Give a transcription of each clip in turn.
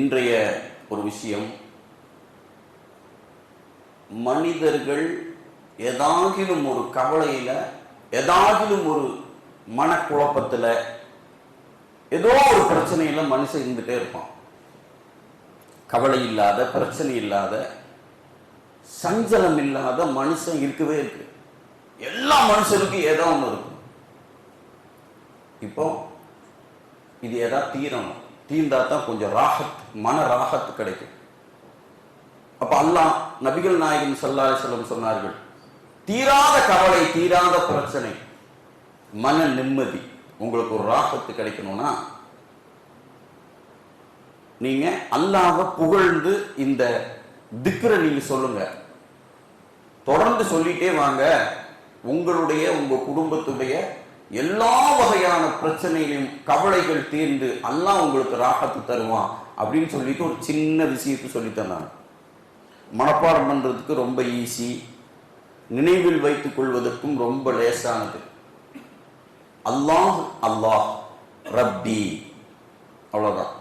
இன்றைய ஒரு விஷயம், மனிதர்கள் ஏதாகிலும் ஒரு கவலையில, ஏதாகிலும் ஒரு மனக்குழப்பத்தில், ஏதோ ஒரு பிரச்சனையில மனுஷன் இருந்துட்டே இருப்பான். கவலை இல்லாத, பிரச்சனை இல்லாத, சஞ்சலம் இல்லாத மனுஷன் இருக்கவே இருக்கு. எல்லா மனுஷனுக்கும் ஏதோ ஒன்று இருக்கும். இப்போ இது ஏதாவது தீரணும், தீர்ந்தா தான் கொஞ்சம் ராகத், மன ராகத்து கிடைக்கும். அப்ப அல்லாஹ் நபிகள் நாயகம் ஸல்லல்லாஹு அலைஹி வஸல்லம் சொன்னார்கள், தீராத கவலை, தீராத பிரச்சனை, மன நிம்மதி, உங்களுக்கு ஒரு ராகத்து கிடைக்கணும்னா நீங்க அல்லாஹ்வை புகழ்ந்து இந்த திக்ரை நீங்க சொல்லுங்க, தொடர்ந்து சொல்லிட்டே வாங்க. உங்க குடும்பத்துடைய எல்லா வகையான பிரச்சனைகளையும் கவலைகள் தீர்ந்து அல்லாஹ் உங்களுக்கு ராகத்து தருவான் அப்படின்னு சொல்லிட்டு ஒரு சின்ன விஷயத்தை சொல்லித்தேன். நான் மனப்பாடம் பண்றதுக்கு ரொம்ப ஈஸி, நினைவில் வைத்துக் கொள்வதற்கும் ரொம்ப லேசானது. அல்லாஹ் அல்லாஹ் ரப்பி, அவ்வளவுதான்.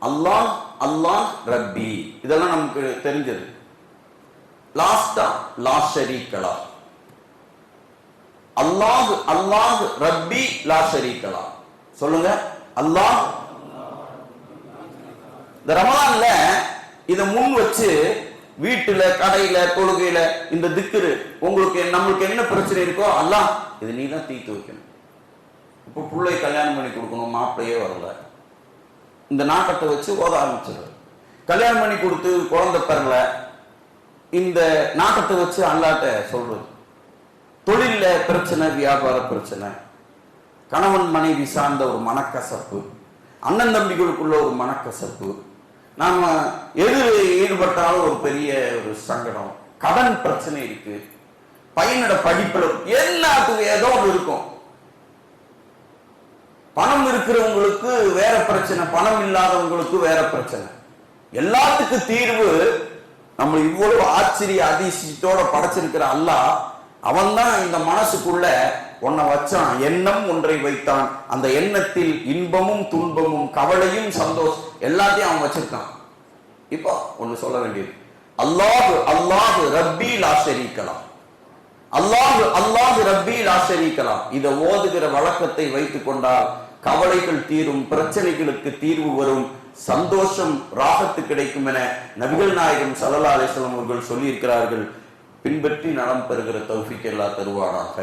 அல்லாஹ் அல்லாஹ் ரப்பி, இதெல்லாம் நமக்கு தெரிஞ்சது. லாஸ்டா லா ஷரீக லஹ், அல்லாஹ் அல்லாஹ் ரப்பி லா ஷரீக லஹ் சொல்லுங்க. அல்லாஹ். இந்த ரமலான்ல இத முன் வச்சு வீட்டுல, கடையில, தொழுகையில இந்த திக்ரு, உங்களுக்கு நம்மளுக்கு என்ன பிரச்சனை இருக்கோ அல்லாஹ் இது நீ தான் தீர்த்து வைக்கணும். இப்போ பிள்ளை கல்யாணம் பண்ணி கொடுக்கணும், மாப்பிள்ளையே வரல, இந்த நாட்டத்தை வச்சு ஓத ஆரம்பிச்சிடுறது. கல்யாணம் பண்ணி கொடுத்து குழந்தை பெறல, இந்த நாட்டத்தை வச்சு அல்லாட்ட சொல்றது. தொழில பிரச்சனை, வியாபார பிரச்சனை, கணவன் மனைவி சார்ந்த ஒரு மனக்கசப்பு, அண்ணன் தம்பிகளுக்குள்ள ஒரு மனக்கசப்பு, நாம எது ஈடுபட்டாலும் ஒரு பெரிய ஒரு சங்கடம், கடன் பிரச்சனை இருக்கு, பையனோட படிப்புல, எல்லாத்துக்கும் ஏதோ ஒன்று இருக்கும். பணம் இருக்கிறவங்களுக்கு வேற பிரச்சனை, பணம் இல்லாதவங்களுக்கு வேற பிரச்சனை. எல்லாத்துக்கும் தீர்வு நம்ம இவ்வளவு ஆச்சரிய அதிசயத்தோட படைச்சிருக்கிற அல்லாஹ், அவன் தான் இந்த மனசுக்குள்ள ஒன்ன வச்சான், எண்ணம் ஒன்றை வைத்தான். அந்த எண்ணத்தில் இன்பமும் துன்பமும் கவலையும் சந்தோஷம் எல்லாத்தையும் அவன் வச்சிருக்கான். இப்போ ஒன்னு சொல்ல வேண்டியது, அல்லாஹ் அல்லாஹ் ரப்பி லா ஷரீக லஹ், அல்லாஹ் அல்லாஹ் ரப்பி லா ஷரீக லஹ். இதை ஓதுகிற வழக்கத்தை வைத்துக் கொண்டால் கவலைகள் தீரும், பிரச்சனைகளுக்கு தீர்வு வரும், சந்தோஷம் ராகத்து கிடைக்கும் என நபிகள் நாயகம் ஸல்லல்லாஹு அலைஹி வஸல்லம் அவர்கள் சொல்லி இருக்கிறார்கள். பின்பற்றி நலம் பெறுகிற தௌஃபீக் அல்லாஹ் தருவானாக.